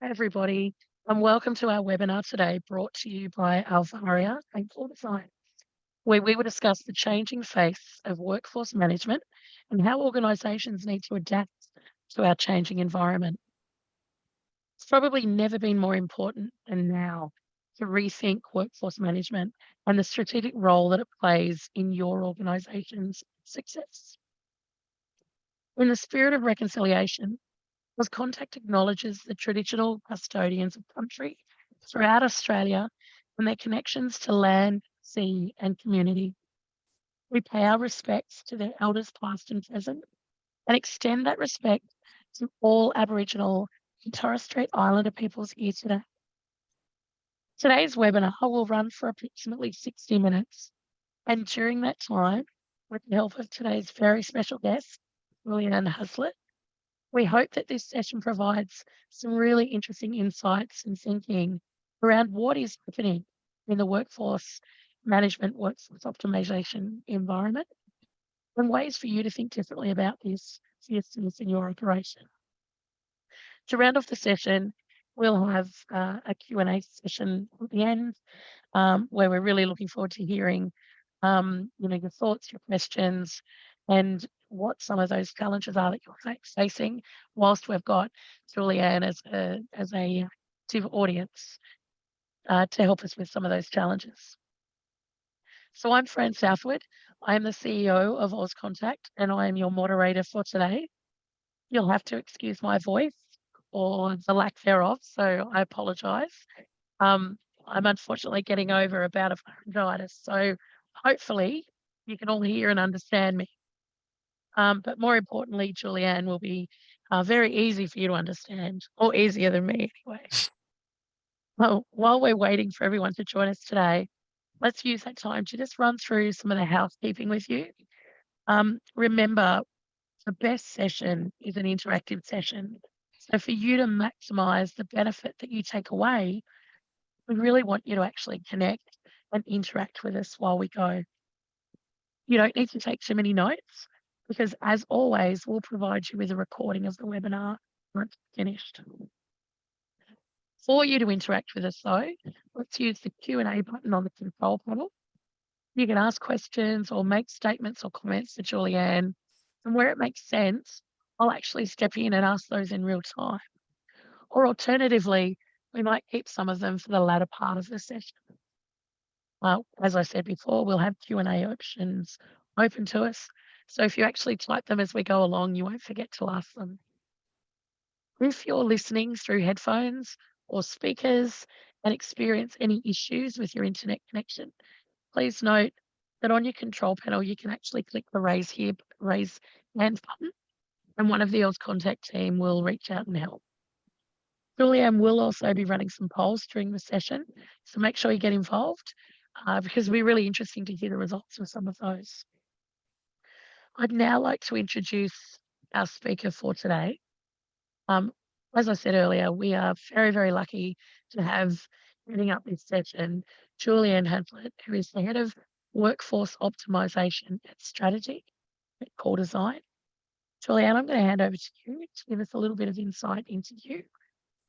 Hi, everybody, and welcome to our webinar today, brought to you by Alvaria and Design, where we will discuss the changing face of workforce management and how organisations need to adapt to our changing environment. It's probably never been more important than now to rethink workforce management and the strategic role that it plays in your organisation's success. In the spirit of reconciliation, Auscontact acknowledges the traditional custodians of country throughout Australia and their connections to land, sea, and community. We pay our respects to their elders past and present and extend that respect to all Aboriginal and Torres Strait Islander peoples here today. Today's webinar will run for approximately 60 minutes, and during that time, with the help of today's very special guest, Julie-Anne Hazlett, we hope that this session provides some really interesting insights and thinking around what is happening in the workforce management, workforce optimization environment, and ways for you to think differently about this for yourself in your operation. To round off the session, we'll have a Q&A session at the end, where we're really looking forward to hearing your thoughts, your questions, and what some of those challenges are that you're facing, whilst we've got Julie-Anne as a active audience to help us with some of those challenges. So I'm Fran Southwood. I am the CEO of Auscontact, and I am your moderator for today. You'll have to excuse my voice or the lack thereof, so I apologise. I'm unfortunately getting over a bout of laryngitis, so hopefully you can all hear and understand me. But more importantly, Julie-Anne will be very easy for you to understand, or easier than me anyway. Well, while we're waiting for everyone to join us today, let's use that time to just run through some of the housekeeping with you. Remember, the best session is an interactive session. So for you to maximise the benefit that you take away, we really want you to actually connect and interact with us while we go. You don't need to take too many notes, because as always, we'll provide you with a recording of the webinar once it's finished. For you to interact with us though, let's use the Q&A button on the control panel. You can ask questions or make statements or comments to Julie-Anne, and where it makes sense, I'll actually step in and ask those in real time. Or alternatively, we might keep some of them for the latter part of the session. As I said before, we'll have Q&A options open to us. So if you actually type them as we go along, you won't forget to ask them. If you're listening through headphones or speakers and experience any issues with your internet connection, please note that on your control panel, you can actually click the raise hand button, and one of the Auscontact team will reach out and help. Julie-Anne will also be running some polls during the session, so make sure you get involved because it'll be really interesting to hear the results of some of those. I'd now like to introduce our speaker for today. As I said earlier, we are very, very lucky to have heading up this session Julie-Anne Hazlett, who is the head of workforce optimization and strategy at Core Design. Julie-Anne, I'm going to hand over to you to give us a little bit of insight into you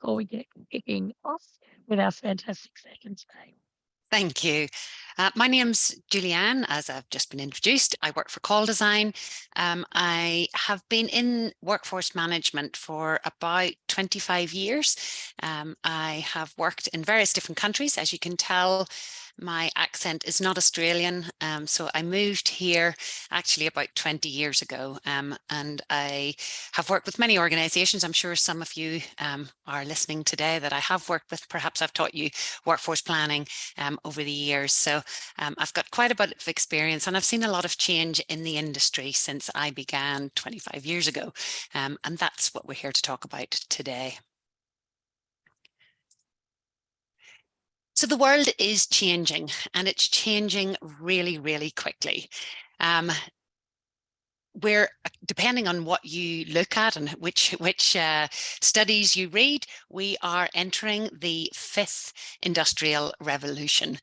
before we get kicking off with our fantastic session today. Thank you. My name's Julie-Anne, as I've just been introduced. I work for Call Design. I have been in workforce management for about 25 years. I have worked in various different countries. As you can tell, my accent is not Australian, so I moved here actually about 20 years ago, and I have worked with many organisations. I'm sure some of you are listening today that I have worked with. Perhaps I've taught you workforce planning over the years. So I've got quite a bit of experience, and I've seen a lot of change in the industry since I began 25 years ago, and that's what we're here to talk about today. So the world is changing, and it's changing really, really quickly. We're, depending on what you look at and which studies you read, we are entering the 5th industrial revolution.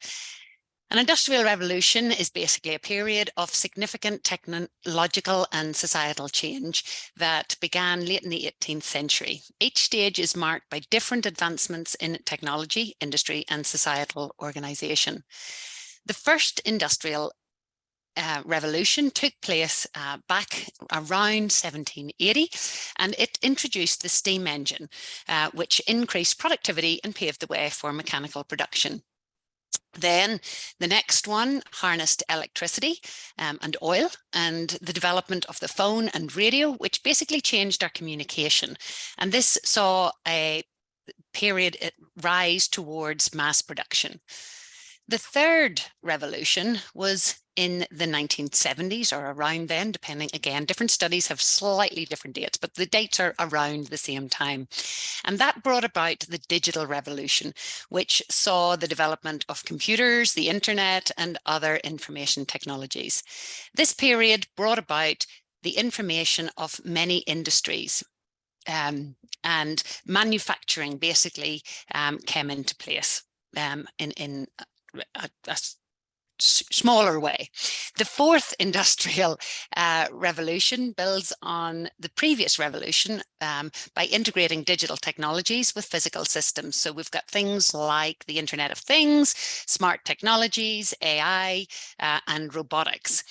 An industrial revolution is basically a period of significant technological and societal change that began late in the 18th century. Each stage is marked by different advancements in technology, industry, and societal organization. The first industrial revolution took place back around 1780, and it introduced the steam engine, which increased productivity and paved the way for mechanical production. Then the next one harnessed electricity and oil, and the development of the phone and radio, which basically changed our communication. And this saw a period rise towards mass production. The third revolution was in the 1970s or around then, depending, again, different studies have slightly different dates, but the dates are around the same time. And that brought about the digital revolution, which saw the development of computers, the internet, and other information technologies. This period brought about the information of many industries. And manufacturing basically came into place in a smaller way. The fourth industrial revolution builds on the previous revolution by integrating digital technologies with physical systems. So we've got things like the Internet of Things, smart technologies, AI, and robotics.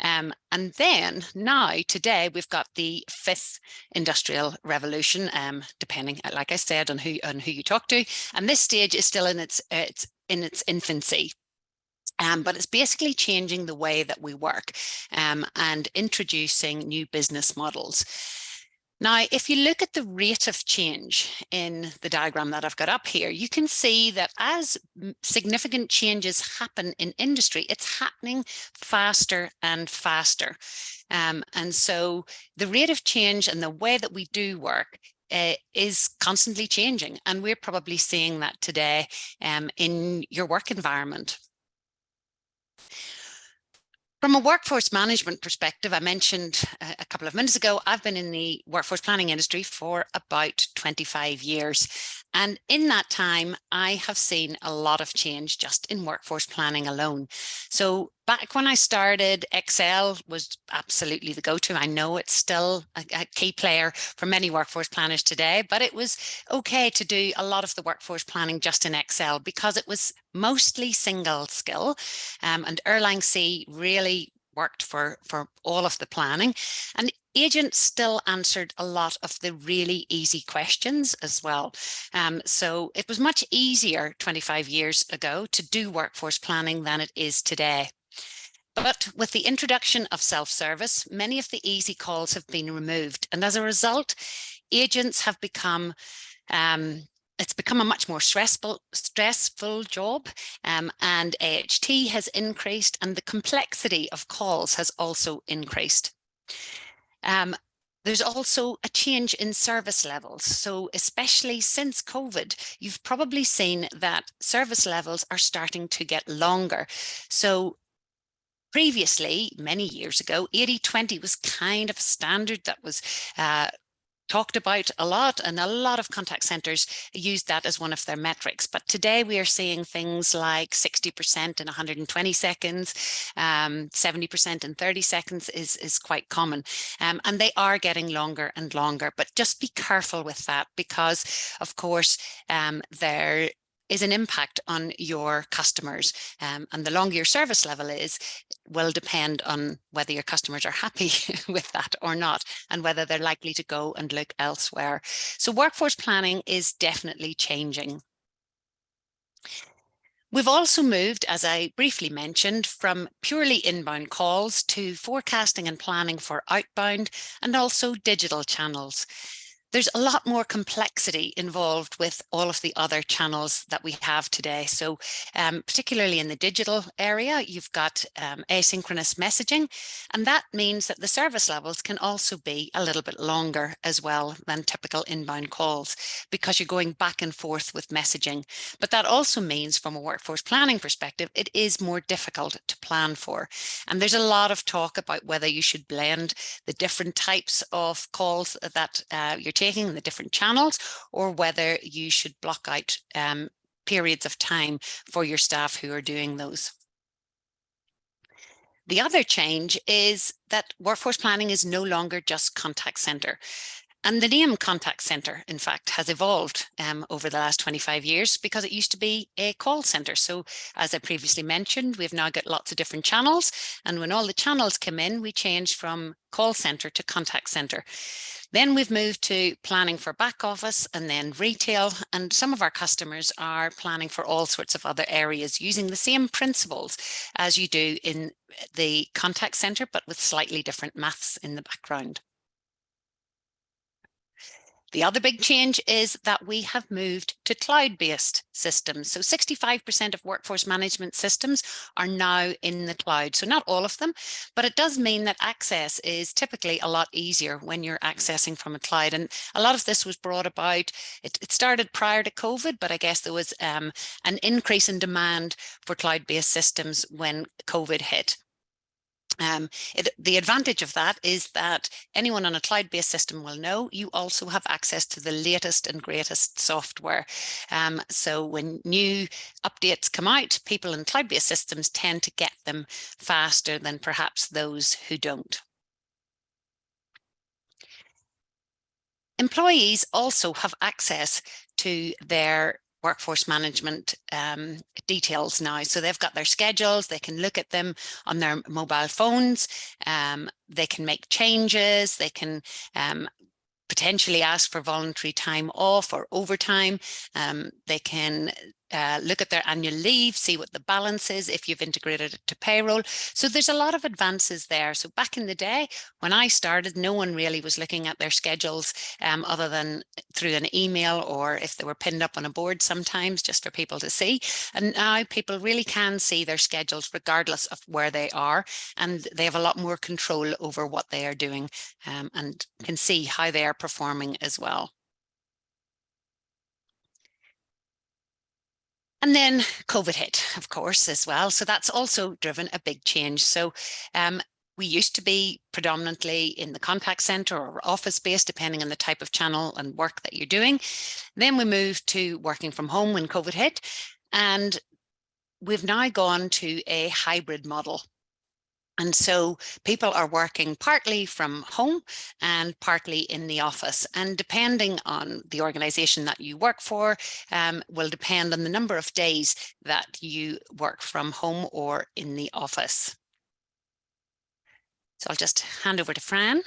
And then now today we've got the fifth industrial revolution, depending, like I said, on who you talk to. And this stage is still in its infancy. But it's basically changing the way that we work and introducing new business models. Now, if you look at the rate of change in the diagram that I've got up here, you can see that as significant changes happen in industry, it's happening faster and faster. And so the rate of change and the way that we do work is constantly changing. And we're probably seeing that today in your work environment. From a workforce management perspective, I mentioned a couple of minutes ago, I've been in the workforce planning industry for about 25 years. And in that time, I have seen a lot of change just in workforce planning alone. So back when I started, Excel was absolutely the go-to. I know it's still a key player for many workforce planners today, but it was okay to do a lot of the workforce planning just in Excel because it was mostly single skill. And Erlang C really worked for all of the planning. And agents still answered a lot of the really easy questions as well. So it was much easier 25 years ago to do workforce planning than it is today. But with the introduction of self-service, many of the easy calls have been removed. And as a result, agents have become it's become a much more stressful job, and AHT has increased, and the complexity of calls has also increased. There's also a change in service levels. So especially since COVID, you've probably seen that service levels are starting to get longer. So previously, many years ago, 80-20 was kind of a standard that was talked about a lot, and a lot of contact centers used that as one of their metrics. But today we are seeing things like 60% in 120 seconds, 70% in 30 seconds is quite common. And they are getting longer and longer, but just be careful with that because, of course, there is an impact on your customers. And the longer your service level is, will depend on whether your customers are happy with that or not, and whether they're likely to go and look elsewhere. So workforce planning is definitely changing. We've also moved, as I briefly mentioned, from purely inbound calls to forecasting and planning for outbound and also digital channels. There's a lot more complexity involved with all of the other channels that we have today. So particularly in the digital area, you've got asynchronous messaging, and that means that the service levels can also be a little bit longer as well than typical inbound calls because you're going back and forth with messaging. But that also means from a workforce planning perspective, it is more difficult to plan for. And there's a lot of talk about whether you should blend the different types of calls that you're taking, the different channels, or whether you should block out periods of time for your staff who are doing those. The other change is that workforce planning is no longer just contact center. And the name contact center, in fact, has evolved over the last 25 years because it used to be a call center. So as I previously mentioned, we've now got lots of different channels. And when all the channels come in, we changed from call center to contact center. Then we've moved to planning for back office and then retail. And some of our customers are planning for all sorts of other areas using the same principles as you do in the contact center, but with slightly different maths in the background. The other big change is that we have moved to cloud-based systems. So 65% of workforce management systems are now in the cloud. So not all of them, but it does mean that access is typically a lot easier when you're accessing from a cloud. And a lot of this was brought about, it started prior to COVID, but I guess there was an increase in demand for cloud-based systems when COVID hit. The advantage of that is that anyone on a cloud-based system will know you also have access to the latest and greatest software. So when new updates come out, people in cloud-based systems tend to get them faster than perhaps those who don't. Employees also have access to their workforce management details now. So they've got their schedules, they can look at them on their mobile phones, they can make changes, they can potentially ask for voluntary time off or overtime. They can look at their annual leave, see what the balance is if you've integrated it to payroll. So there's a lot of advances there. So back in the day, when I started, no one really was looking at their schedules other than through an email or if they were pinned up on a board sometimes just for people to see. And now people really can see their schedules regardless of where they are, and they have a lot more control over what they are doing and can see how they are performing as well. And then COVID hit, of course, as well. So that's also driven a big change. So we used to be predominantly in the contact center or office-based, depending on the type of channel and work that you're doing. Then we moved to working from home when COVID hit. And we've now gone to a hybrid model. And so people are working partly from home and partly in the office. And depending on the organization that you work for, will depend on the number of days that you work from home or in the office. So I'll just hand over to Fran.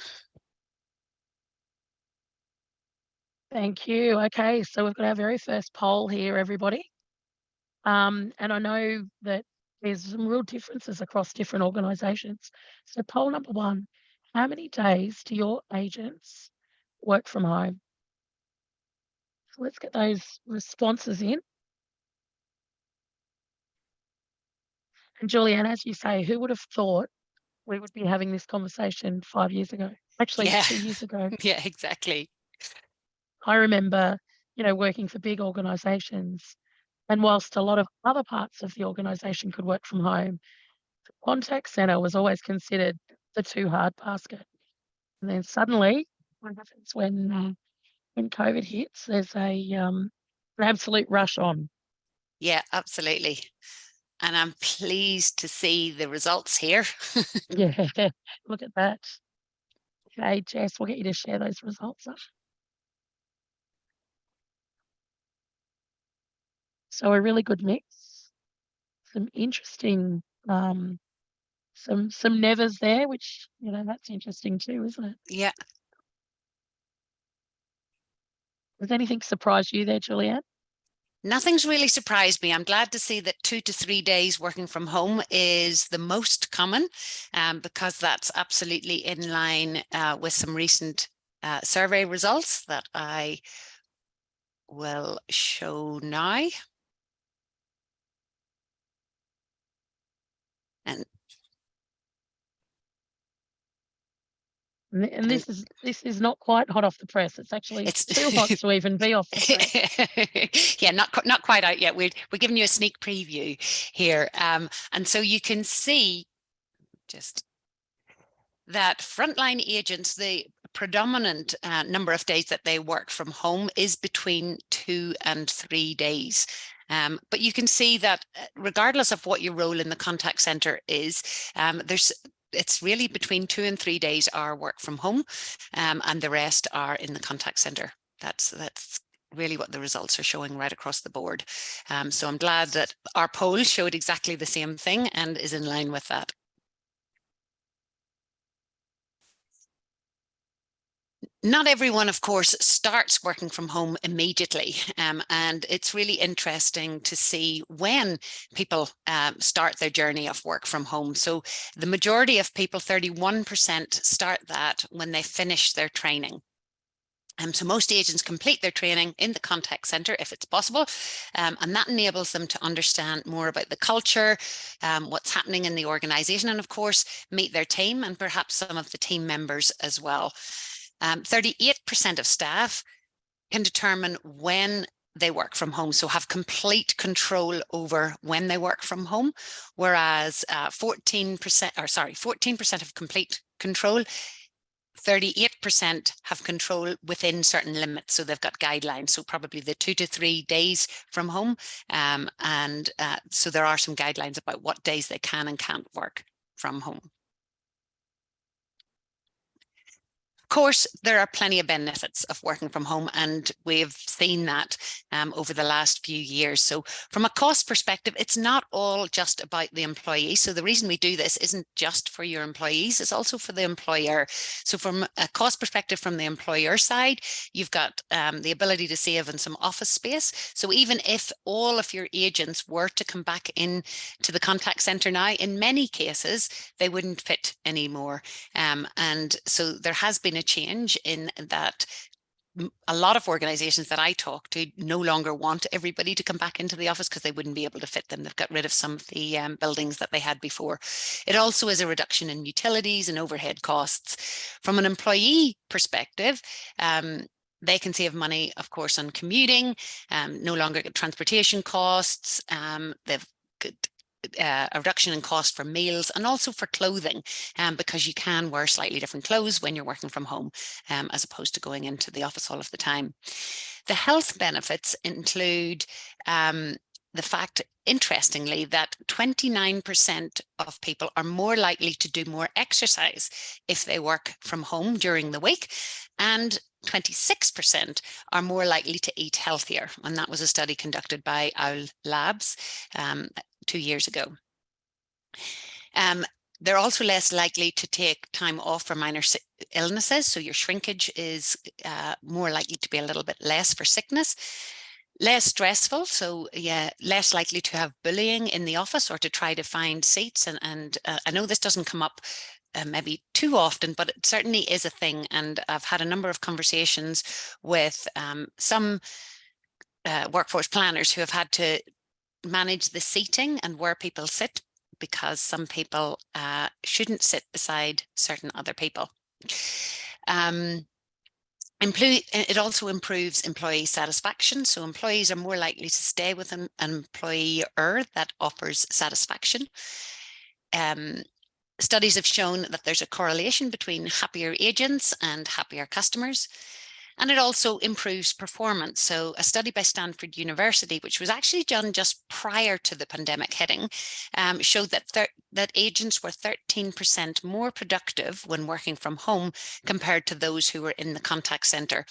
Thank you. Okay, so we've got our very first poll here, everybody. And I know that there's some real differences across different organisations. So poll number 1, how many days do your agents work from home? So let's get those responses in. And Julie-Anne, as you say, who would have thought we would be having this conversation 5 years ago? Actually, 2 years ago. Yeah, exactly. I remember, working for big organisations, and whilst a lot of other parts of the organisation could work from home, the contact centre was always considered the too hard basket. And then suddenly, what happens when COVID hits? There's an absolute rush on. Yeah, absolutely. And I'm pleased to see the results here. Yeah, look at that. Okay, Jess, we'll get you to share those results up. So a really good mix. Some interesting, some nevers there, which, that's interesting too, isn't it? Yeah. Does anything surprise you there, Julie-Anne? Nothing's really surprised me. I'm glad to see that 2 to 3 days working from home is the most common, because that's absolutely in line with some recent survey results that I will show now. And this is not quite hot off the press. It's actually too hot to even be off the press. Yeah, not quite out yet. We're giving you a sneak preview here, and so you can see just that frontline agents, the predominant number of days that they work from home is between 2 and 3 days. But you can see that regardless of what your role in the contact center is, it's really between 2 and 3 days are work from home, and the rest are in the contact center. That's really what the results are showing right across the board. So I'm glad that our poll showed exactly the same thing and is in line with that. Not everyone, of course, starts working from home immediately. And it's really interesting to see when people start their journey of work from home. So the majority of people, 31%, start that when they finish their training. So most agents complete their training in the contact center if it's possible, and that enables them to understand more about the culture, what's happening in the organization, and of course meet their team and perhaps some of the team members as well. 38% of staff can determine when they work from home, so have complete control over when they work from home, whereas 14% have complete control. 38% have control within certain limits, so they've got guidelines, so probably the 2 to 3 days from home, and so there are some guidelines about what days they can and can't work from home. Of course, there are plenty of benefits of working from home, and we've seen that over the last few years. So from a cost perspective, it's not all just about the employee. So the reason we do this isn't just for your employees, it's also for the employer. So from a cost perspective from the employer side, you've got the ability to save in some office space. So even if all of your agents were to come back in to the contact center now, in many cases, they wouldn't fit anymore. And so there has been a change in that. A lot of organizations that I talk to no longer want everybody to come back into the office because they wouldn't be able to fit them. They've got rid of some of the buildings that they had before. It also is a reduction in utilities and overhead costs. From an employee perspective, they can save money, of course, on commuting, no longer get transportation costs. They've got a reduction in cost for meals and also for clothing, because you can wear slightly different clothes when you're working from home, as opposed to going into the office all of the time. The health benefits include the fact, interestingly, that 29% of people are more likely to do more exercise if they work from home during the week, and 26% are more likely to eat healthier. And that was a study conducted by Owl Labs 2 years ago. They're also less likely to take time off for minor illnesses. So your shrinkage is more likely to be a little bit less for sickness. Less stressful, so yeah, less likely to have bullying in the office or to try to find seats. And I know this doesn't come up maybe too often, but it certainly is a thing. And I've had a number of conversations with some workforce planners who have had to manage the seating and where people sit, because some people shouldn't sit beside certain other people. It also improves employee satisfaction. So employees are more likely to stay with an employer that offers satisfaction. Studies have shown that there's a correlation between happier agents and happier customers. And it also improves performance. So a study by Stanford University, which was actually done just prior to the pandemic hitting, showed that agents were 13% more productive when working from home compared to those who were in the contact center.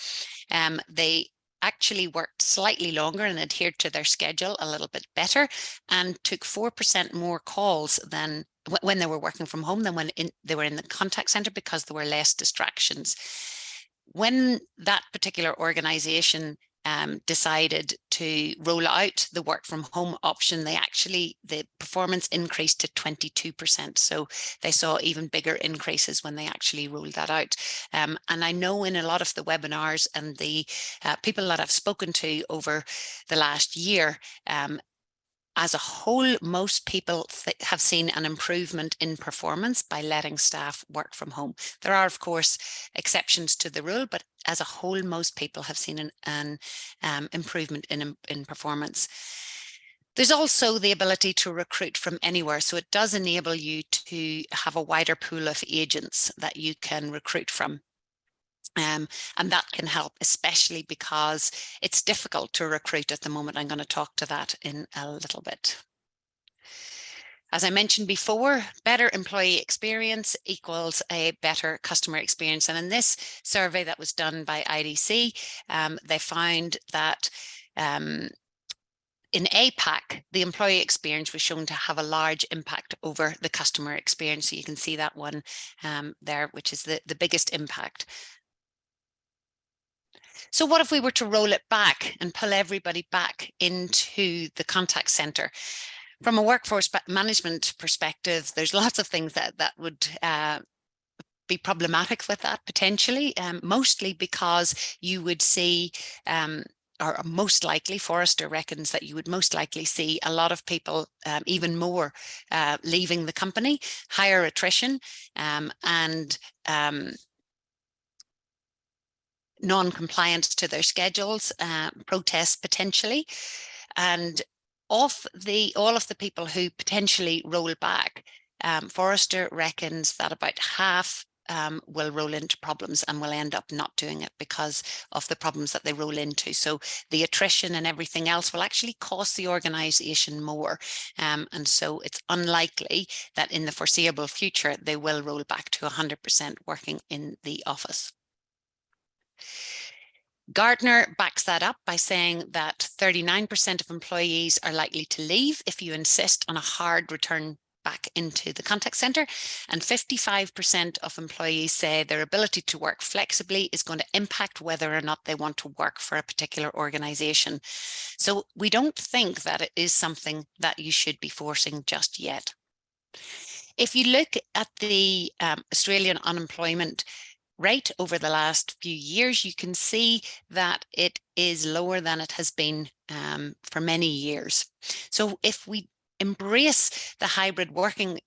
They actually worked slightly longer and adhered to their schedule a little bit better, and took 4% more calls than when they were working from home than when they were in the contact center, because there were less distractions. When that particular organization decided to roll out the work from home option, the performance increased to 22%. So they saw even bigger increases when they actually rolled that out. And I know in a lot of the webinars and the people that I've spoken to over the last year, as a whole, most people have seen an improvement in performance by letting staff work from home. There are, of course, exceptions to the rule, but as a whole, most people have seen an improvement in performance. There's also the ability to recruit from anywhere. So it does enable you to have a wider pool of agents that you can recruit from. And that can help, especially because it's difficult to recruit at the moment. I'm going to talk to that in a little bit. As I mentioned before, better employee experience equals a better customer experience. And in this survey that was done by IDC, they found that in APAC, the employee experience was shown to have a large impact over the customer experience. So you can see that one there, which is the biggest impact. So what if we were to roll it back and pull everybody back into the contact center? From a workforce management perspective, there's lots of things that would be problematic with that potentially, mostly because you would see, or most likely, Forrester reckons that you would most likely see a lot of people, even more, leaving the company, higher attrition, and non-compliance to their schedules, protests potentially. And all of the people who potentially roll back, Forrester reckons that about half will roll into problems and will end up not doing it because of the problems that they roll into. So the attrition and everything else will actually cost the organization more. And so it's unlikely that in the foreseeable future, they will roll back to 100% working in the office. Gartner backs that up by saying that 39% of employees are likely to leave if you insist on a hard return back into the contact center, and 55% of employees say their ability to work flexibly is going to impact whether or not they want to work for a particular organization. So we don't think that it is something that you should be forcing just yet. If you look at the Australian unemployment rate over the last few years, you can see that it is lower than it has been for many years. So if we embrace the hybrid working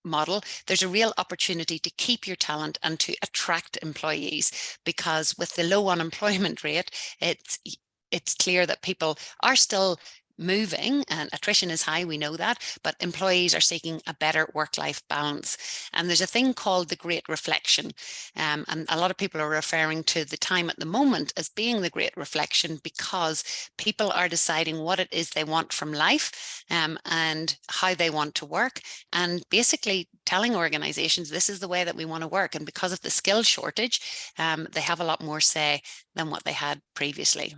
model, there's a real opportunity to keep your talent and to attract employees, because with the low unemployment rate, it's clear that people are still moving and attrition is high, we know that, but employees are seeking a better work-life balance. And there's a thing called the Great Reflection. And a lot of people are referring to the time at the moment as being the Great Reflection because people are deciding what it is they want from life and how they want to work, and basically telling organizations this is the way that we want to work. And because of the skill shortage, they have a lot more say than what they had previously.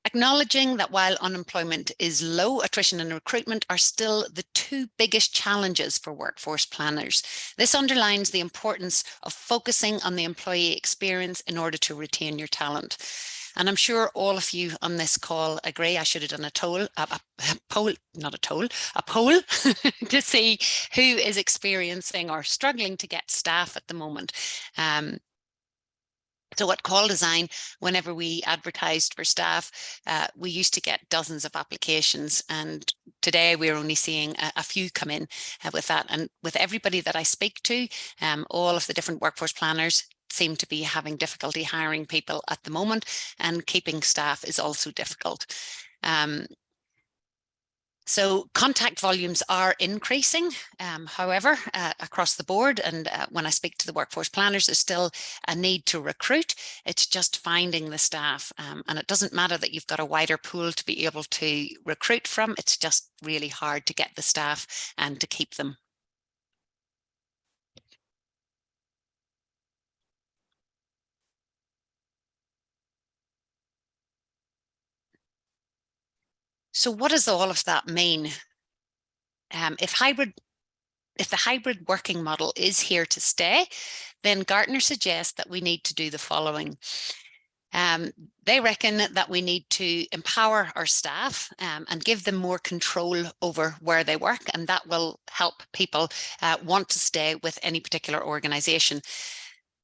Acknowledging that while unemployment is low, attrition and recruitment are still the two biggest challenges for workforce planners. This underlines the importance of focusing on the employee experience in order to retain your talent. And I'm sure all of you on this call agree. I should have done a poll to see who is experiencing or struggling to get staff at the moment. So at Call Design, whenever we advertised for staff, we used to get dozens of applications, and today we're only seeing a few come in with that. And with everybody that I speak to, all of the different workforce planners seem to be having difficulty hiring people at the moment, and keeping staff is also difficult. So contact volumes are increasing, however, across the board. And when I speak to the workforce planners, there's still a need to recruit. It's just finding the staff. And it doesn't matter that you've got a wider pool to be able to recruit from. It's just really hard to get the staff and to keep them. So what does all of that mean? If the hybrid working model is here to stay, then Gartner suggests that we need to do the following. They reckon that we need to empower our staff and give them more control over where they work, and that will help people want to stay with any particular organization.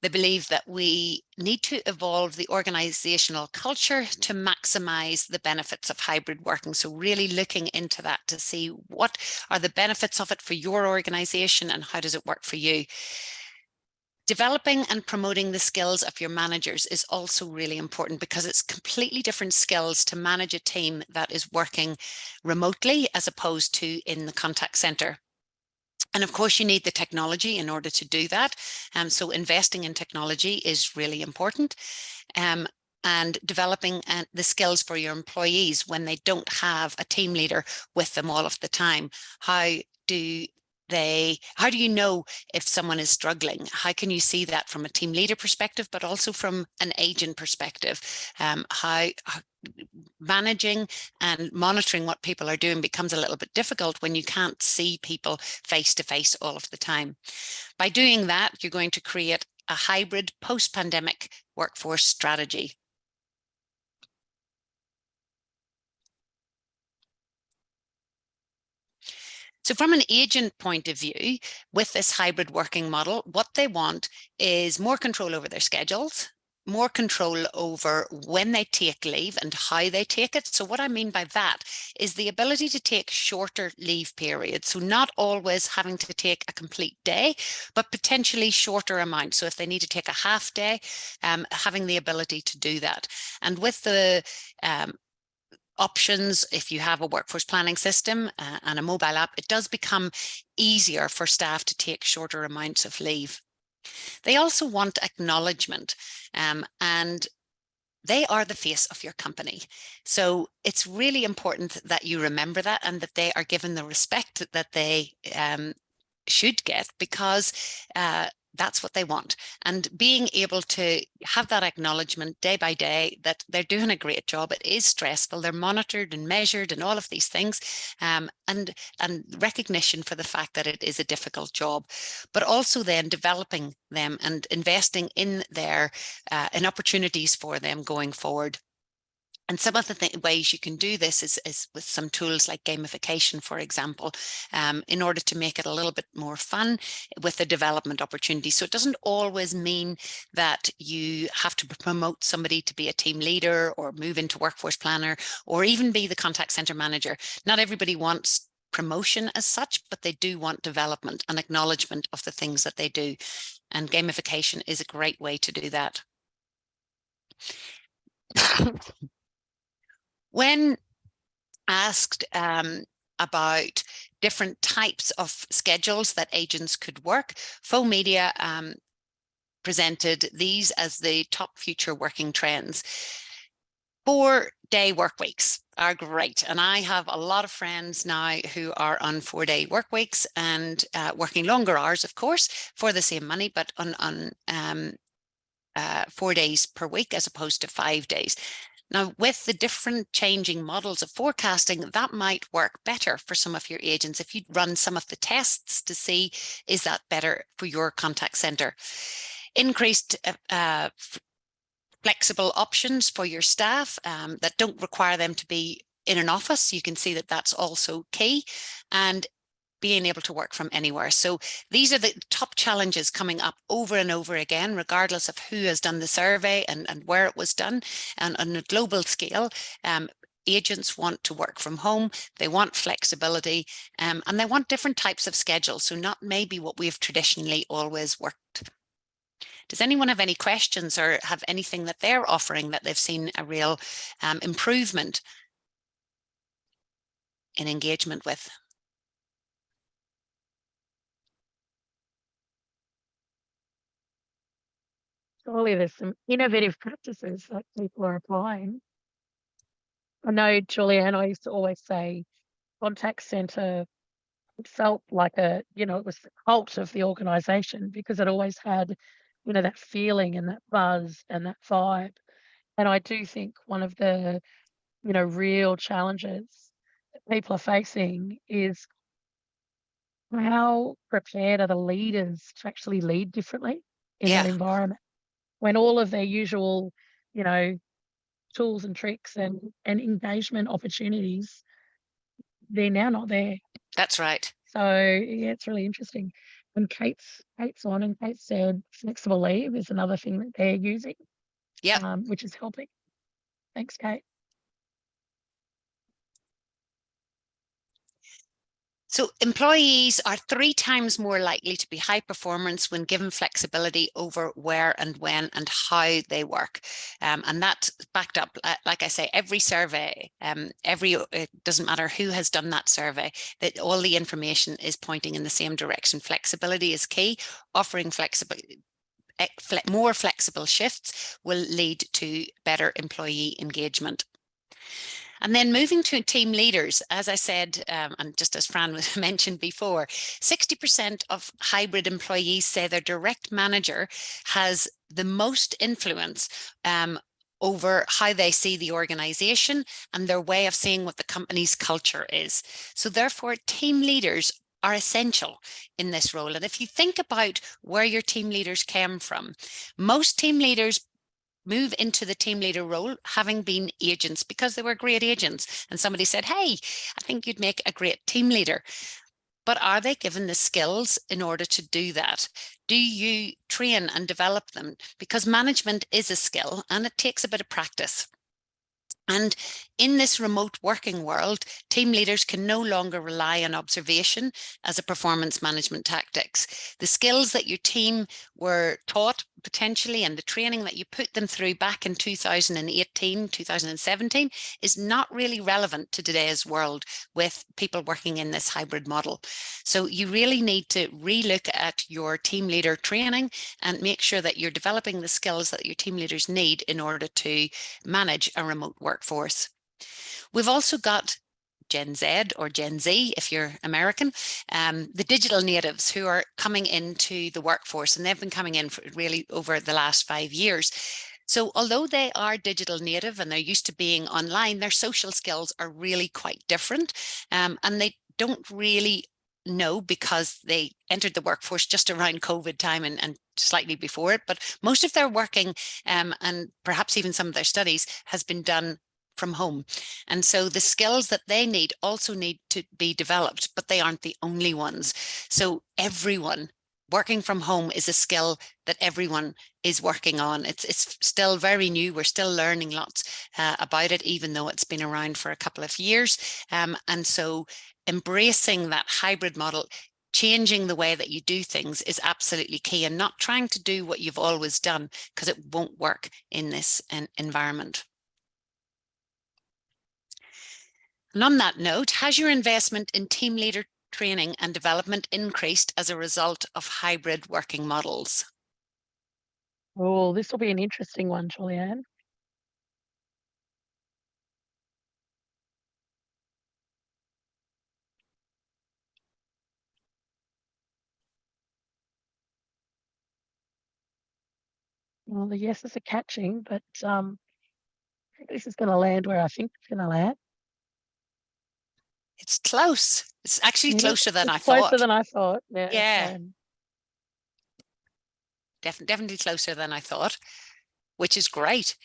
They believe that we need to evolve the organizational culture to maximize the benefits of hybrid working. So really looking into that to see what are the benefits of it for your organization and how does it work for you. Developing and promoting the skills of your managers is also really important, because it's completely different skills to manage a team that is working remotely as opposed to in the contact center. And of course, you need the technology in order to do that. So investing in technology is really important. And developing the skills for your employees when they don't have a team leader with them all of the time. How do you know if someone is struggling? How can you see that from a team leader perspective, but also from an agent perspective? How managing and monitoring what people are doing becomes a little bit difficult when you can't see people face to face all of the time. By doing that, you're going to create a hybrid post-pandemic workforce strategy. So from an agent point of view, with this hybrid working model, what they want is more control over their schedules, more control over when they take leave and how they take it. So what I mean by that is the ability to take shorter leave periods. So not always having to take a complete day, but potentially shorter amounts. So if they need to take a half day, having the ability to do that. And with the options, if you have a workforce planning system and a mobile app, it does become easier for staff to take shorter amounts of leave. They also want acknowledgement, and they are the face of your company. So it's really important that you remember that, and that they are given the respect that they should get, because that's what they want. And being able to have that acknowledgement day by day that they're doing a great job. It is stressful. They're monitored and measured and all of these things, and recognition for the fact that it is a difficult job, but also then developing them and investing in their in opportunities for them going forward. And some of the ways you can do this is with some tools like gamification, for example, in order to make it a little bit more fun with the development opportunity. So it doesn't always mean that you have to promote somebody to be a team leader or move into workforce planner or even be the contact center manager. Not everybody wants promotion as such, but they do want development and acknowledgement of the things that they do. And gamification is a great way to do that. When asked about different types of schedules that agents could work, Faux Media presented these as the top future working trends. 4-day work weeks are great. And I have a lot of friends now who are on 4-day work weeks and working longer hours, of course, for the same money, but on 4 days per week as opposed to 5 days. Now, with the different changing models of forecasting, that might work better for some of your agents if you run some of the tests to see, is that better for your contact center? Increased flexible options for your staff that don't require them to be in an office. You can see that that's also key. And being able to work from anywhere. So these are the top challenges coming up over and over again, regardless of who has done the survey and where it was done. And on a global scale, agents want to work from home, they want flexibility, and they want different types of schedules. So not maybe what we've traditionally always worked. Does anyone have any questions or have anything that they're offering that they've seen a real improvement in engagement with? Surely there's some innovative practices that people are applying. I know, Julie-Anne, I used to always say contact center felt like it was the cult of the organization because it always had, that feeling and that buzz and that vibe. And I do think one of the, real challenges that people are facing is how prepared are the leaders to actually lead differently in that Yeah, environment when all of their usual, you know, tools and tricks and engagement opportunities, they're now not there. that's right. So yeah, it's really interesting. And Kate's on, and Kate said flexible leave is another thing that they're using, Yep. which is helping. Thanks, Kate. So employees are 3 times more likely to be high performance when given flexibility over where and when and how they work. And that's backed up, like I say, every survey, it doesn't matter who has done that survey, that all the information is pointing in the same direction. Flexibility is key. Offering more flexible shifts will lead to better employee engagement. And then moving to team leaders, as I said, and just as Fran mentioned before, 60% of hybrid employees say their direct manager has the most influence over how they see the organization and their way of seeing what the company's culture is. So therefore, team leaders are essential in this role. And if you think about where your team leaders came from, most team leaders move into the team leader role having been agents because they were great agents and somebody said, hey, I think you'd make a great team leader. But are they given the skills in order to do that? Do you train and develop them? Because management is a skill and it takes a bit of practice. And in this remote working world, team leaders can no longer rely on observation as a performance management tactics. The skills that your team were taught potentially and the training that you put them through back in 2018, 2017 is not really relevant to today's world with people working in this hybrid model. So you really need to relook at your team leader training and make sure that you're developing the skills that your team leaders need in order to manage a remote workforce. We've also got Gen Z or Gen Z, if you're American, the digital natives who are coming into the workforce, and they've been coming in for really over the last 5 years. So although they are digital native and they're used to being online, their social skills are really quite different, and they don't really know because they entered the workforce just around COVID time and slightly before it, but most of their working and perhaps even some of their studies has been done from home. And so the skills that they need also need to be developed, but they aren't the only ones. So everyone working from home is a skill that everyone is working on. It's still very new. We're still learning lots about it, even though it's been around for a couple of years. And so embracing that hybrid model, changing the way that you do things is absolutely key, and not trying to do what you've always done because it won't work in this environment. And on that note, has your investment in team leader training and development increased as a result of hybrid working models? Oh, this will be an interesting one, Julie-Anne. Well, the yeses are catching, but this is going to land where I think it's going to land. It's close. It's actually closer than I It's closer thought. than I thought. Yeah. Definitely closer than I thought, which is great.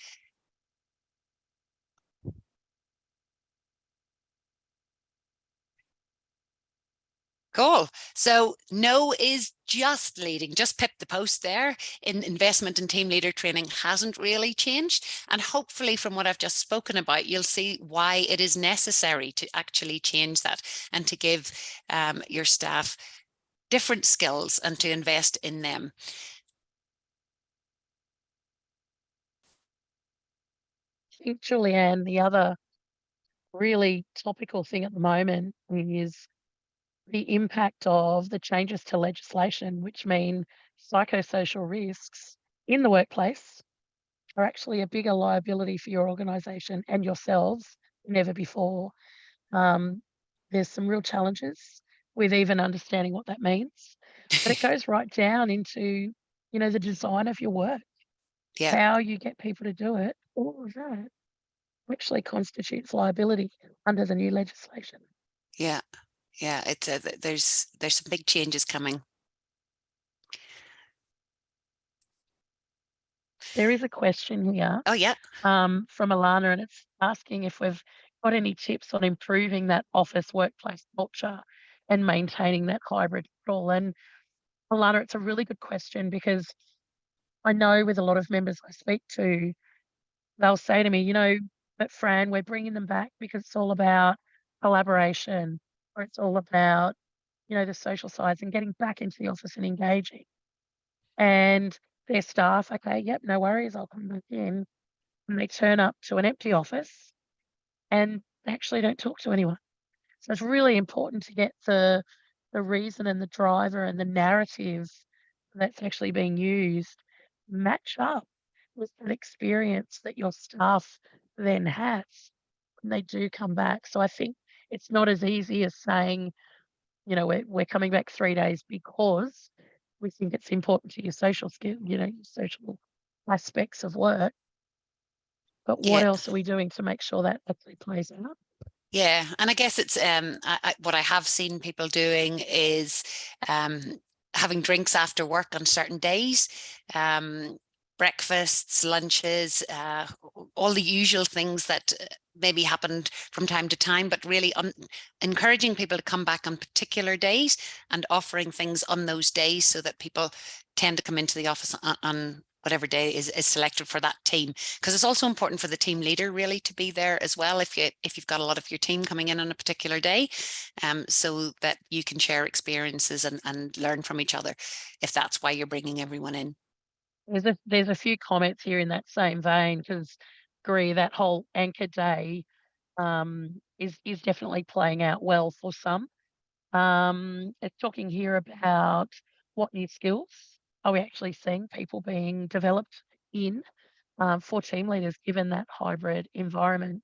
Cool. So no is just leading, just pip the post there. In investment in team leader training hasn't really changed. And hopefully from what I've just spoken about, you'll see why it is necessary to actually change that and to give your staff different skills and to invest in them. I think, Julie-Anne, the other really topical thing at the moment is the impact of the changes to legislation, which mean psychosocial risks in the workplace are actually a bigger liability for your organisation and yourselves than ever before. There's some real challenges with even understanding what that means, but it goes right down into, the design of your work, Yeah. how you get people to do it. All of that actually constitutes liability under the new legislation. Yeah. Yeah. It's there's some big changes coming. There is a question here. Oh, yeah. From Alana, and it's asking if we've got any tips on improving that office workplace culture and maintaining that hybrid model. And Alana, it's a really good question because I know with a lot of members I speak to, they'll say to me, but Fran, we're bringing them back because it's all about collaboration, or it's all about, the social sides and getting back into the office and engaging. And their staff, okay, yep, no worries, I'll come back in. And they turn up to an empty office and they actually don't talk to anyone. So it's really important to get the reason and the driver and the narrative that's actually being used match up with that experience that your staff then has when they do come back. So I think it's not as easy as saying, we're coming back 3 days because we think it's important to your social skill, your social aspects of work. But what Yeah. else are we doing to make sure that actually plays out? Yeah, and I guess it's what I have seen people doing is um, having drinks after work on certain days, breakfasts, lunches, all the usual things that maybe happened from time to time, but really encouraging people to come back on particular days and offering things on those days so that people tend to come into the office on whatever day is selected for that team, because it's also important for the team leader really to be there as well if you've got a lot of your team coming in on a particular day, so that you can share experiences and learn from each other if that's why you're bringing everyone in. There's a few comments here in that same vein because agree that whole anchor day is definitely playing out well for some. It's talking here about what new skills are we actually seeing people being developed in for team leaders given that hybrid environment.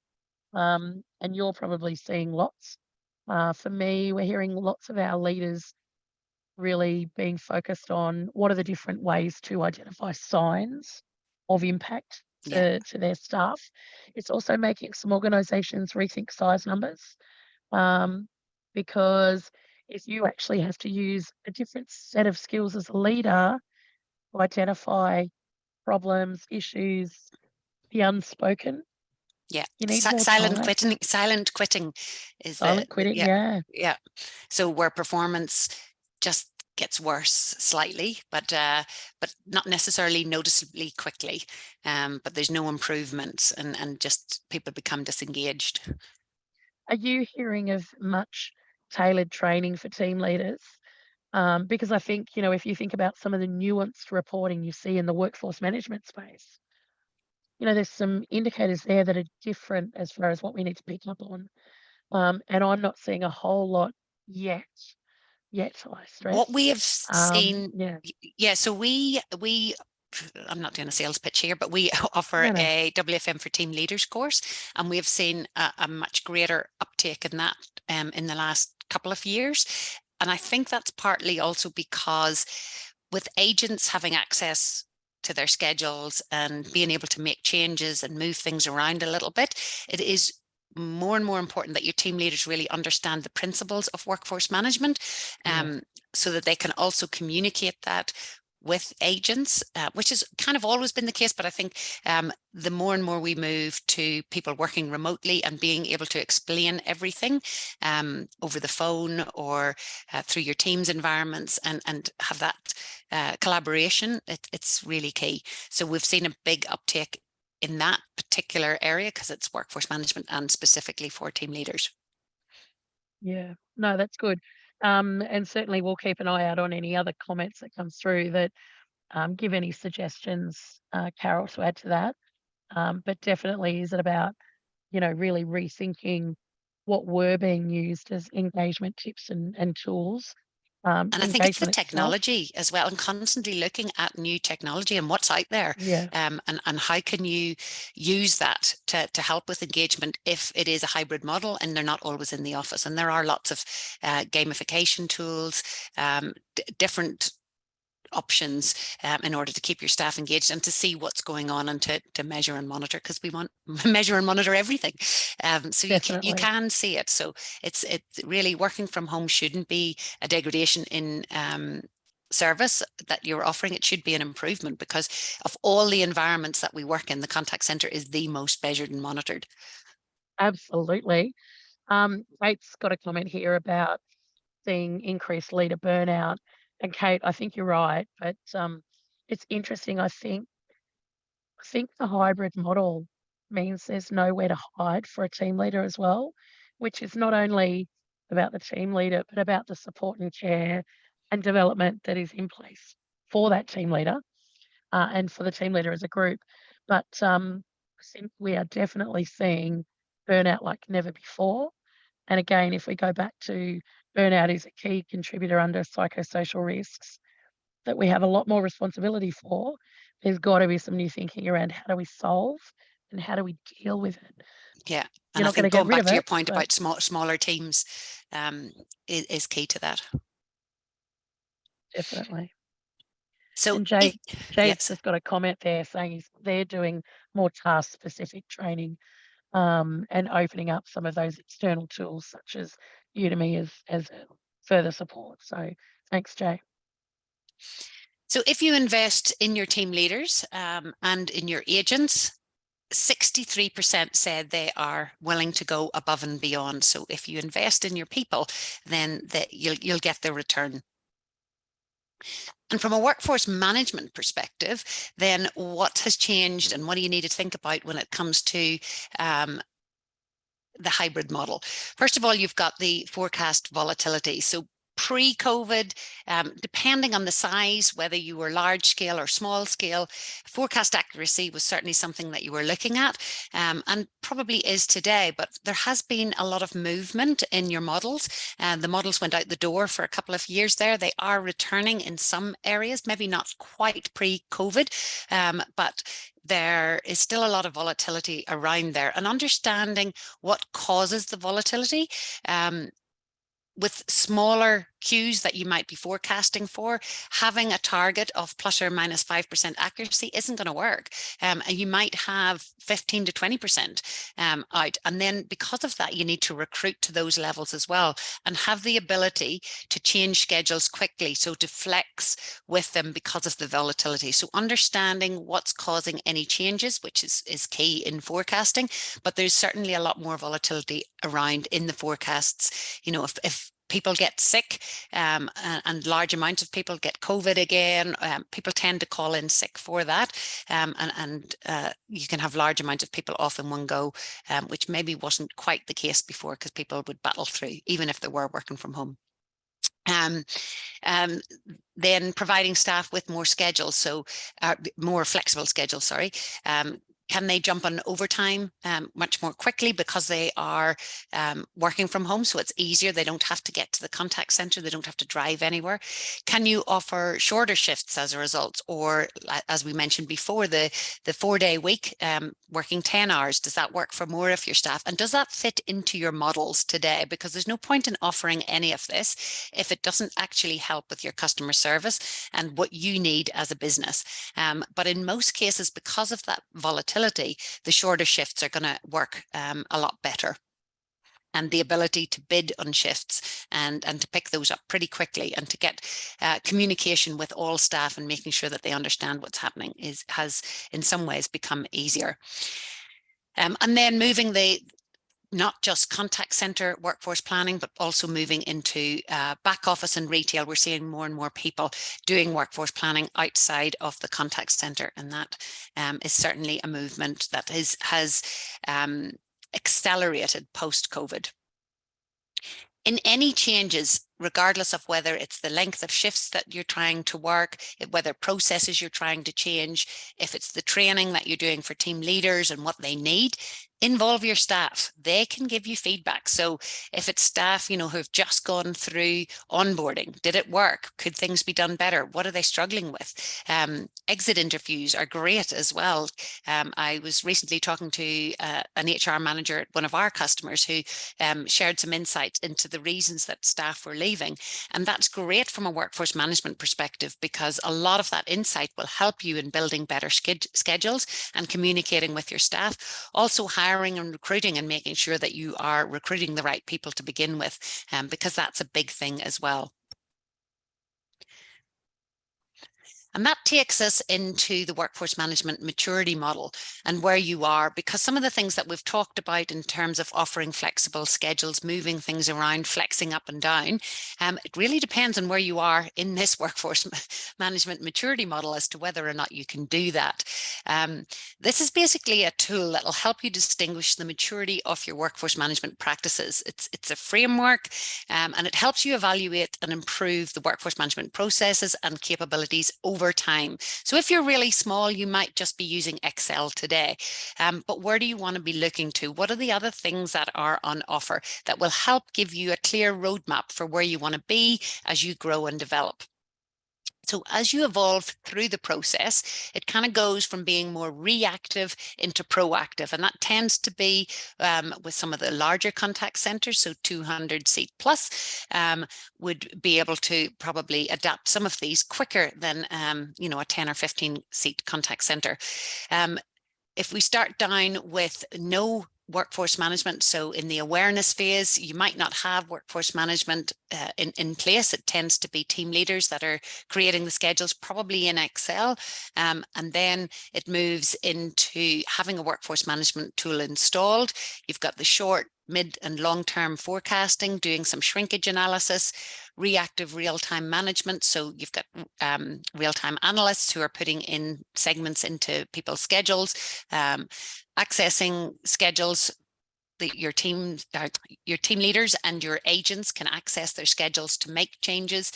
And you're probably seeing lots. For me, we're hearing lots of our leaders really being focused on what are the different ways to identify signs of impact Yeah. to their staff. It's also making some organizations rethink size numbers, um, because if you actually have to use a different set of skills as a leader to identify problems, issues, the unspoken, Yeah, you need more time. silent quitting is Silent quitting, yeah, yeah. yeah. So where performance just gets worse slightly, but not necessarily noticeably quickly. But there's no improvement, and just people become disengaged. Are you hearing of much tailored training for team leaders? Because I think, if you think about some of the nuanced reporting you see in the workforce management space, there's some indicators there that are different as far as what we need to pick up on. And I'm not seeing a whole lot yet. Yet, I What stress. we have seen, Yeah, yeah, so we I'm not doing a sales pitch here, but we offer no, no. a WFM for team leaders course, and we have seen a much greater uptake in that in the last couple of years. And I think that's partly also because with agents having access to their schedules and being able to make changes and move things around a little bit, it is more and more important that your team leaders really understand the principles of workforce management, Yeah, so that they can also communicate that with agents, which has kind of always been the case. But I think the more and more we move to people working remotely and being able to explain everything over the phone or through your team's environments, and have that collaboration, it's really key. So we've seen a big uptake in that particular area because it's workforce management and specifically for team leaders. yeah. No, that's good. And certainly we'll keep an eye out on any other comments that comes through that give any suggestions, Carol, to add to that. But definitely, is it about, really rethinking what were being used as engagement tips and tools, And I think it's the engagement itself. technology as well, and constantly looking at new technology and what's out there, Yeah, and how can you use that to help with engagement if it is a hybrid model and they're not always in the office. And there are lots of gamification tools, different options in order to keep your staff engaged and to see what's going on and to measure and monitor, because we want measure and monitor everything, so you definitely. can see it. So it's really, working from home shouldn't be a degradation in service that you're offering. It should be an improvement, because of all the environments that we work in, the contact center is the most measured and monitored. Absolutely. Kate's got a comment here about seeing increased leader burnout. And Kate, I think you're right, but it's interesting. I think the hybrid model means there's nowhere to hide for a team leader as well, which is not only about the team leader, but about the support and care and development that is in place for that team leader and for the team leader as a group. But we are definitely seeing burnout like never before. And again, if we go back to burnout is a key contributor under psychosocial risks that we have a lot more responsibility for, there's got to be some new thinking around how do we solve and how do we deal with it. Yeah. You're And I not going to think get going rid back of to your it, point but about smaller teams is key to that. definitely. So And Jay's yes. just got a comment there saying they're doing more task-specific training and opening up some of those external tools such as Udemy as further support. So thanks, Jay. So if you invest in your team leaders and in your agents, 63% said they are willing to go above and beyond. So if you invest in your people, then you'll get the return. And from a workforce management perspective, then what has changed and what do you need to think about when it comes to the hybrid model? First of all, you've got the forecast volatility. So pre-COVID, depending on the size, whether you were large scale or small scale, forecast accuracy was certainly something that you were looking at and probably is today. But there has been a lot of movement in your models. The models went out the door for a couple of years there. They are returning in some areas, maybe not quite pre-COVID, but there is still a lot of volatility around there, and understanding what causes the volatility with smaller cues that you might be forecasting for, having a target of plus or minus 5% accuracy isn't going to work. And you might have 15 to 20% out. And then because of that, you need to recruit to those levels as well and have the ability to change schedules quickly. So to flex with them because of the volatility. So understanding what's causing any changes, which is key in forecasting, but there's certainly a lot more volatility around in the forecasts. You know, if people get sick and large amounts of people get COVID again, people tend to call in sick for that. And you can have large amounts of people off in one go, which maybe wasn't quite the case before because people would battle through, even if they were working from home. Then providing staff with more schedules, so more flexible schedules, can they jump on overtime much more quickly because they are working from home, so it's easier, they don't have to get to the contact center, they don't have to drive anywhere? Can you offer shorter shifts as a result, or as we mentioned before, the 4-day week, working 10 hours, does that work for more of your staff? And does that fit into your models today? Because there's no point in offering any of this if it doesn't actually help with your customer service and what you need as a business. But in most cases, because of that volatility, the shorter shifts are going to work a lot better. And the ability to bid on shifts and to pick those up pretty quickly and to get communication with all staff and making sure that they understand what's happening has in some ways become easier. And then moving not just contact center workforce planning, but also moving into back office and retail. We're seeing more and more people doing workforce planning outside of the contact center. And that is certainly a movement that has accelerated post-COVID. In any changes, regardless of whether it's the length of shifts that you're trying to work, whether processes you're trying to change, if it's the training that you're doing for team leaders and what they need, involve your staff. They can give you feedback. So if it's staff, who have just gone through onboarding, did it work? Could things be done better? What are they struggling with? Exit interviews are great as well. I was recently talking to an HR manager at one of our customers who shared some insights into the reasons that staff were leaving. And that's great from a workforce management perspective, because a lot of that insight will help you in building better schedules and communicating with your staff. Also hiring and recruiting and making sure that you are recruiting the right people to begin with, because that's a big thing as well. And that takes us into the workforce management maturity model and where you are, because some of the things that we've talked about in terms of offering flexible schedules, moving things around, flexing up and down, it really depends on where you are in this workforce management maturity model as to whether or not you can do that. This is basically a tool that will help you distinguish the maturity of your workforce management practices. It's a framework, and it helps you evaluate and improve the workforce management processes and capabilities over time. So if you're really small, you might just be using Excel today. But where do you want to be looking to? What are the other things that are on offer that will help give you a clear roadmap for where you want to be as you grow and develop? So as you evolve through the process, it kind of goes from being more reactive into proactive. And that tends to be with some of the larger contact centers, so 200 seat plus, would be able to probably adapt some of these quicker than, a 10 or 15 seat contact center. If we start down with no workforce management, so in the awareness phase, you might not have workforce management in place. It tends to be team leaders that are creating the schedules, probably in Excel. And then it moves into having a workforce management tool installed. You've got the short, mid and long-term forecasting, doing some shrinkage analysis, reactive real-time management. So you've got real-time analysts who are putting in segments into people's schedules, accessing schedules. Your team leaders and your agents can access their schedules to make changes.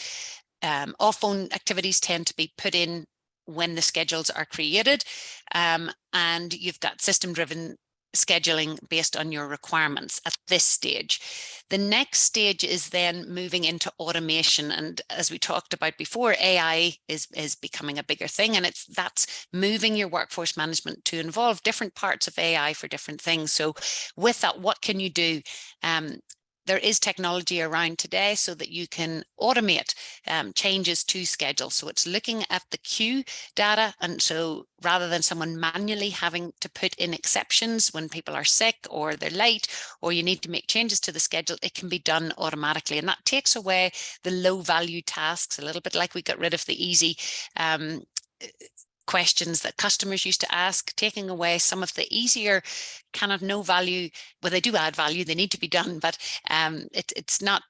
Off-phone activities tend to be put in when the schedules are created, and you've got system-driven scheduling based on your requirements at this stage. The next stage is then moving into automation. And as we talked about before, AI is becoming a bigger thing, and that's moving your workforce management to involve different parts of AI for different things. So with that, what can you do? There is technology around today so that you can automate changes to schedule. So it's looking at the queue data. And so rather than someone manually having to put in exceptions when people are sick or they're late, or you need to make changes to the schedule, it can be done automatically. And that takes away the low value tasks, a little bit like we got rid of the easy questions that customers used to ask, taking away some of the easier kind of no value. Well, they do add value, they need to be done, but it's not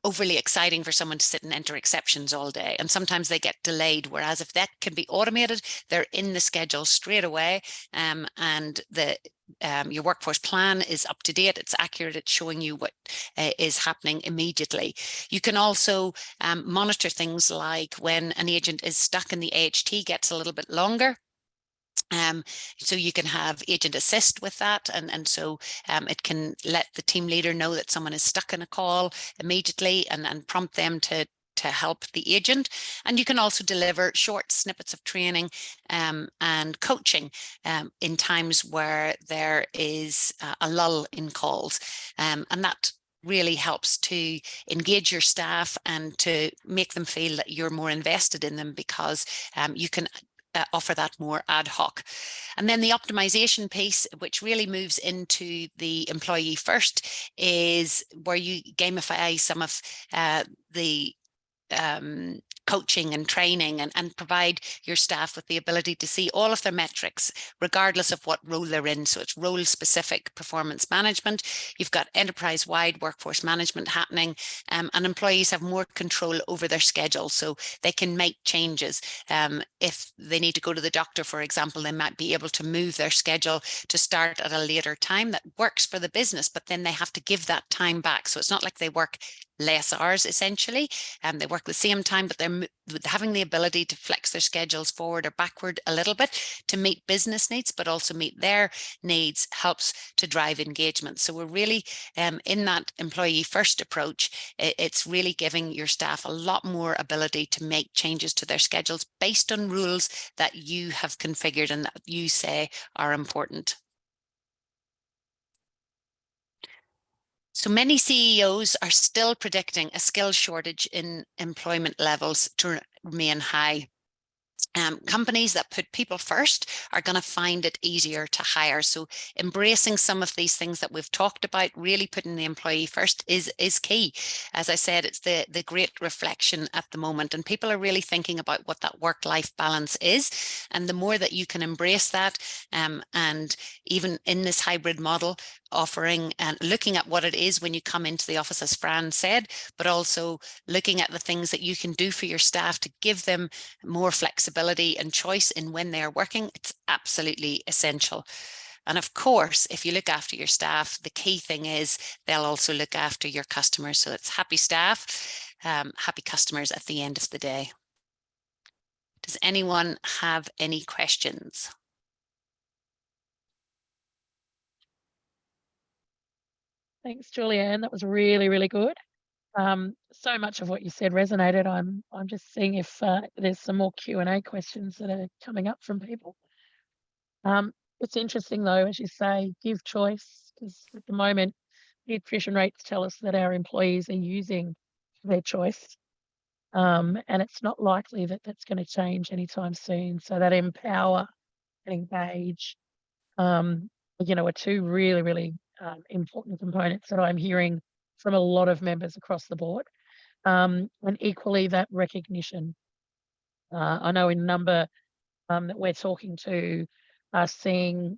overly exciting for someone to sit and enter exceptions all day, and sometimes they get delayed, whereas if that can be automated, they're in the schedule straight away, and your workforce plan is up to date, it's accurate, it's showing you what is happening immediately. You can also monitor things like when an agent is stuck and the AHT gets a little bit longer. So you can have agent assist with that, and so it can let the team leader know that someone is stuck in a call immediately and prompt them to help the agent. And you can also deliver short snippets of training and coaching in times where there is a lull in calls, and that really helps to engage your staff and to make them feel that you're more invested in them, because you can offer that more ad hoc. And then the optimization piece, which really moves into the employee first, is where you gamify some of the coaching and training and provide your staff with the ability to see all of their metrics, regardless of what role they're in. So it's role-specific performance management. You've got enterprise-wide workforce management happening, and employees have more control over their schedule, so they can make changes. If they need to go to the doctor, for example, they might be able to move their schedule to start at a later time that works for the business, but then they have to give that time back. So it's not like they work less hours, essentially, and they work the same time, but they're having the ability to flex their schedules forward or backward a little bit to meet business needs, but also meet their needs, helps to drive engagement. So we're really in that employee first approach, it's really giving your staff a lot more ability to make changes to their schedules based on rules that you have configured and that you say are important. So many CEOs are still predicting a skill shortage in employment levels to remain high. Companies that put people first are going to find it easier to hire. So embracing some of these things that we've talked about, really putting the employee first is key. As I said, it's the great reflection at the moment, and people are really thinking about what that work-life balance is. And the more that you can embrace that, and even in this hybrid model, offering and looking at what it is when you come into the office, as Fran said, but also looking at the things that you can do for your staff to give them more flexibility and choice in when they are working, it's absolutely essential. And of course, if you look after your staff, the key thing is they'll also look after your customers. So it's happy staff, happy customers at the end of the day. Does anyone have any questions? Thanks, Julie-Anne. That was really, really good. So much of what you said resonated. I'm just seeing if there's some more Q&A questions that are coming up from people. It's interesting though, as you say, give choice, because at the moment, the attrition rates tell us that our employees are using their choice. And it's not likely that that's going to change anytime soon. So that empower and engage, are two really, really important components that I'm hearing from a lot of members across the board. And equally that recognition. I know in a number that we're talking to are seeing,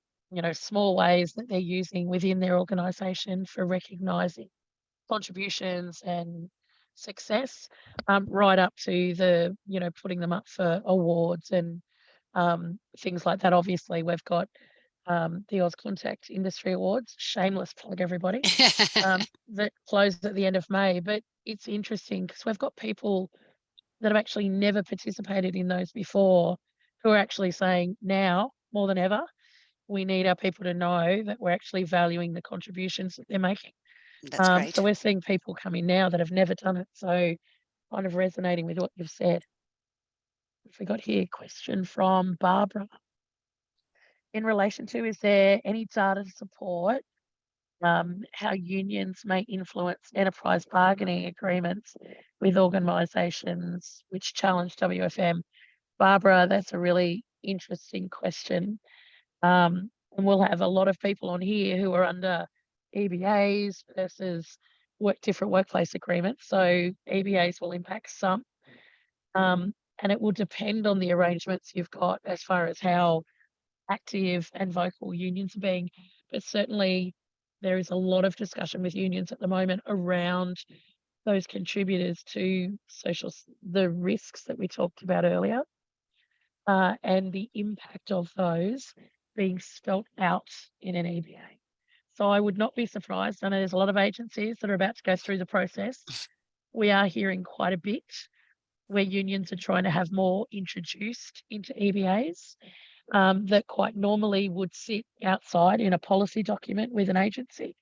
small ways that they're using within their organisation for recognising contributions and success, right up to the, putting them up for awards and things like that. Obviously, we've got the Auscontact Industry Awards, shameless plug, everybody, that closed at the end of May. But it's interesting because we've got people that have actually never participated in those before who are actually saying now, more than ever, we need our people to know that we're actually valuing the contributions that they're making. That's great. So we're seeing people come in now that have never done it. So kind of resonating with what you've said. We got here a question from Barbara. In relation to, is there any data to support how unions may influence enterprise bargaining agreements with organisations which challenge WFM? Barbara, that's a really interesting question. And we'll have a lot of people on here who are under EBAs versus different workplace agreements. So EBAs will impact some, and it will depend on the arrangements you've got as far as how active and vocal unions are being. But certainly there is a lot of discussion with unions at the moment around those contributors to the risks that we talked about earlier, and the impact of those being spelt out in an EBA. So I would not be surprised. I know there's a lot of agencies that are about to go through the process. We are hearing quite a bit where unions are trying to have more introduced into EBAs, that quite normally would sit outside in a policy document with an agency,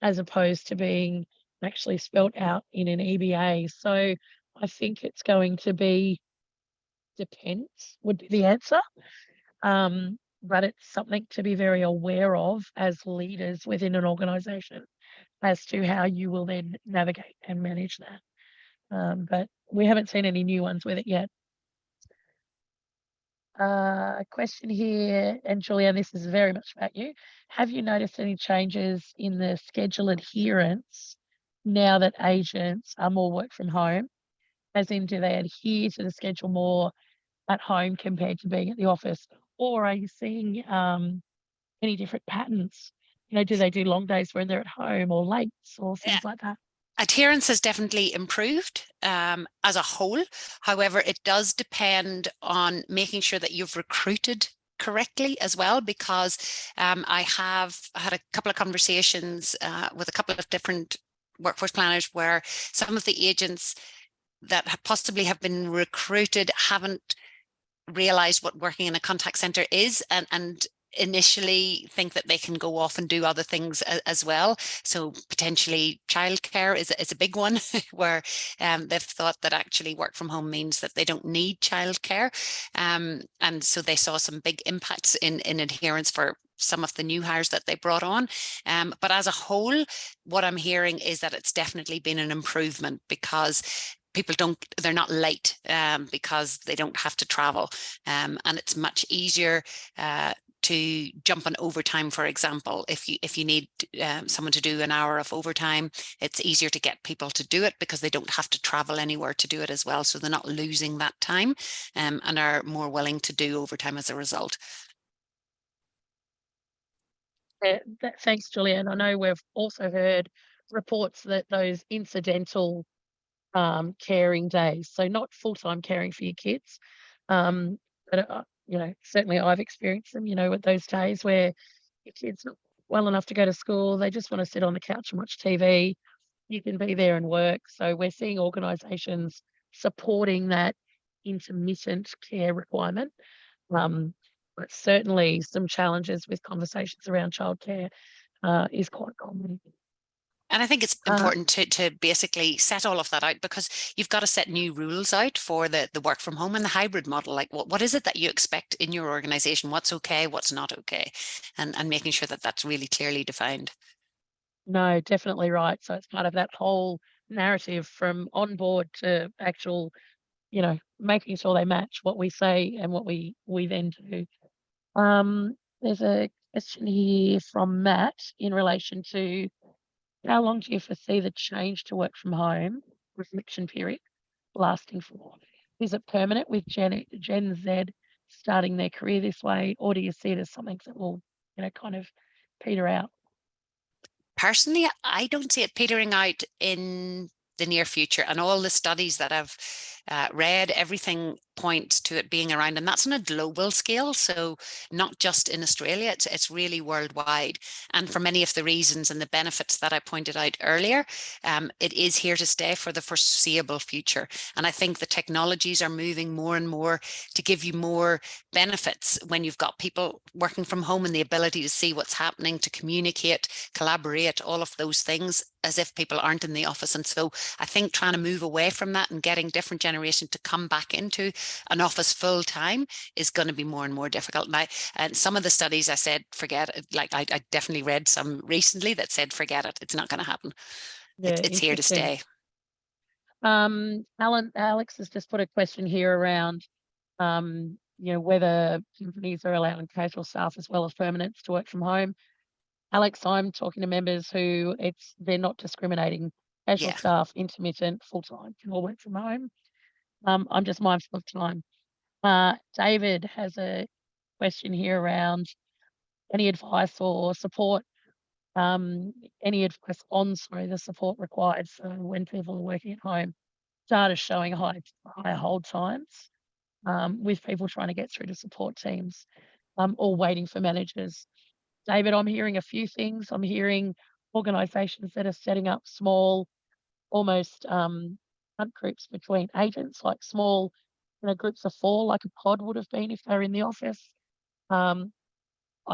as opposed to being actually spelt out in an EBA. So I think it's going to be depends would be the answer. But it's something to be very aware of as leaders within an organisation as to how you will then navigate and manage that. But we haven't seen any new ones with it yet. A question here, and Julie-Anne, this is very much about you. Have you noticed any changes in the schedule adherence now that agents are more work from home? As in, do they adhere to the schedule more at home compared to being at the office? Or are you seeing any different patterns? Do they do long days when they're at home or late or things like that? Adherence has definitely improved as a whole. However, it does depend on making sure that you've recruited correctly as well, because I have had a couple of conversations with a couple of different workforce planners where some of the agents that possibly have been recruited haven't realized what working in a contact center is, and initially think that they can go off and do other things as well. So potentially childcare is a big one where they've thought that actually work from home means that they don't need childcare. And so they saw some big impacts in adherence for some of the new hires that they brought on. But as a whole, what I'm hearing is that it's definitely been an improvement, because they're not late because they don't have to travel, and it's much easier to jump on overtime, for example. If you need someone to do an hour of overtime, it's easier to get people to do it because they don't have to travel anywhere to do it as well. So they're not losing that time, and are more willing to do overtime as a result. Thanks, Julianne. I know we've also heard reports that those incidental caring days, so not full-time caring for your kids, but certainly I've experienced them, with those days where your kid's not well enough to go to school, they just want to sit on the couch and watch TV. You can be there and work. So we're seeing organisations supporting that intermittent care requirement. But certainly some challenges with conversations around childcare is quite common. And I think it's Uh, important to basically set all of that out, because you've got to set new rules out for the work from home and the hybrid model. Like what is it that you expect in your organization? What's okay, what's not okay? And making sure that that's really clearly defined. no, definitely right. So it's part of that whole narrative from onboard to actual, making sure they match what we say and what we then do. There's a question here from Matt in relation to how long do you foresee the change to work from home reflection period lasting for? Is it permanent with Gen Z starting their career this way, or do you see it as something that will, kind of peter out? Personally, I don't see it petering out in the near future, and all the studies that I've read, everything points to it being around, and that's on a global scale. So not just in Australia, it's really worldwide. And for many of the reasons and the benefits that I pointed out earlier, it is here to stay for the foreseeable future. And I think the technologies are moving more and more to give you more benefits when you've got people working from home, and the ability to see what's happening, to communicate, collaborate, all of those things, as if people aren't in the office. And so I think trying to move away from that and getting different generation to come back into an office full time is going to be more and more difficult. And some of the studies I said, forget it. Like I definitely read some recently that said, forget it. It's not going to happen. Yeah, It's here to interesting. stay. Alex has just put a question here around, whether companies are allowing casual staff as well as permanents to work from home. Alex, I'm talking to members who they're not discriminating. Casual Yeah. staff, intermittent, full-time, can all work from home. I'm just mindful of time. David has a question here around any advice or support, any advice on, the support required for when people are working at home. Data showing high hold times, with people trying to get through to support teams, or waiting for managers. David, I'm hearing a few things. I'm hearing organisations that are setting up small, almost hunt groups between agents, like small, groups of 4, like a pod would have been if they were in the office. I'm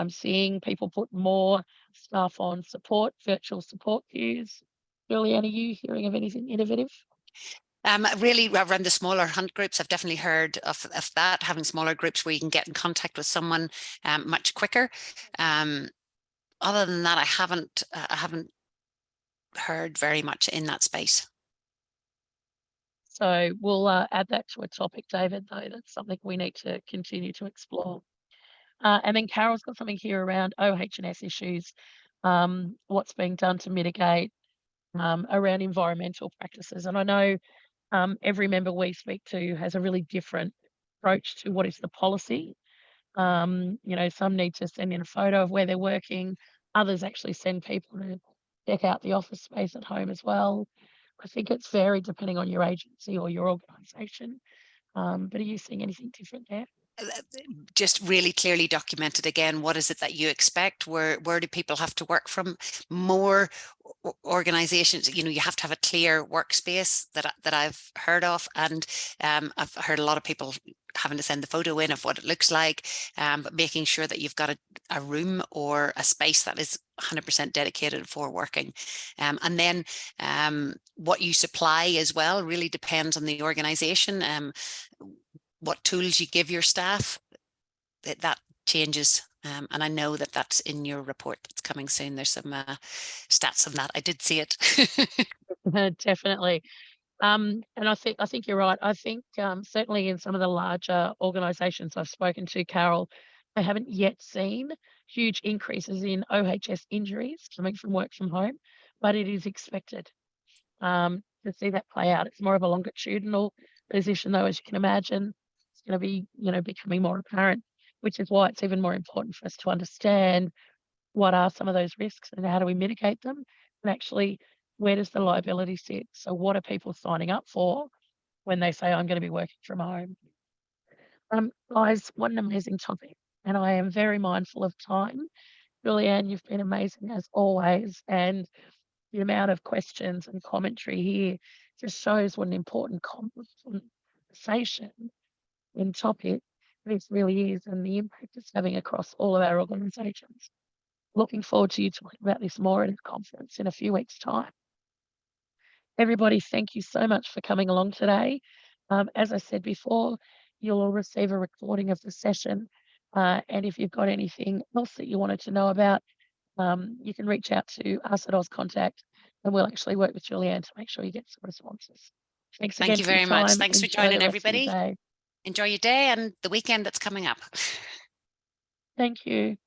seeing people put more stuff on virtual support queues. Julie-Anne, are you hearing of anything innovative? Really around the smaller hunt groups, I've definitely heard of that, having smaller groups where you can get in contact with someone much quicker. Other than that, I haven't heard very much in that space. So we'll add that to a topic, David, though. That's something we need to continue to explore. And then Carol's got something here around OH&S issues, what's being done to mitigate, around environmental practices. And I know every member we speak to has a really different approach to what is the policy. Some need to send in a photo of where they're working. Others actually send people to check out the office space at home as well. I think it's varied depending on your agency or your organisation. But are you seeing anything different there? Just really clearly documented again, what is it that you expect? Where do people have to work from? More organizations, you have to have a clear workspace that I've heard of, and I've heard a lot of people having to send the photo in of what it looks like, but making sure that you've got a room or a space that is 100% dedicated for working. And then what you supply as well really depends on the organization. What tools you give your staff, that changes. And I know that that's in your report that's coming soon. There's some stats on that. I did see it. Definitely. And I think you're right. I think certainly in some of the larger organisations I've spoken to, Carol, they haven't yet seen huge increases in OHS injuries coming from work from home, but it is expected to see that play out. It's more of a longitudinal position, though, as you can imagine. It's going to be, becoming more apparent, which is why it's even more important for us to understand what are some of those risks and how do we mitigate them, and actually where does the liability sit? So what are people signing up for when they say I'm going to be working from home? Guys, what an amazing topic, and I am very mindful of time. Julie-Anne, you've been amazing as always, and the amount of questions and commentary here just shows what an important conversation and topic this really is, and the impact it's having across all of our organisations. Looking forward to you talking about this more at a conference in a few weeks' time. Everybody, thank you so much for coming along today. As I said before, you'll all receive a recording of the session. And if you've got anything else that you wanted to know about, you can reach out to us at Auscontact, and we'll actually work with Julie-Anne to make sure you get some responses. Thanks Thank again you for your very much. time. Thanks for Enjoy the joining, rest of your everybody. day. Enjoy your day and the weekend that's coming up. Thank you.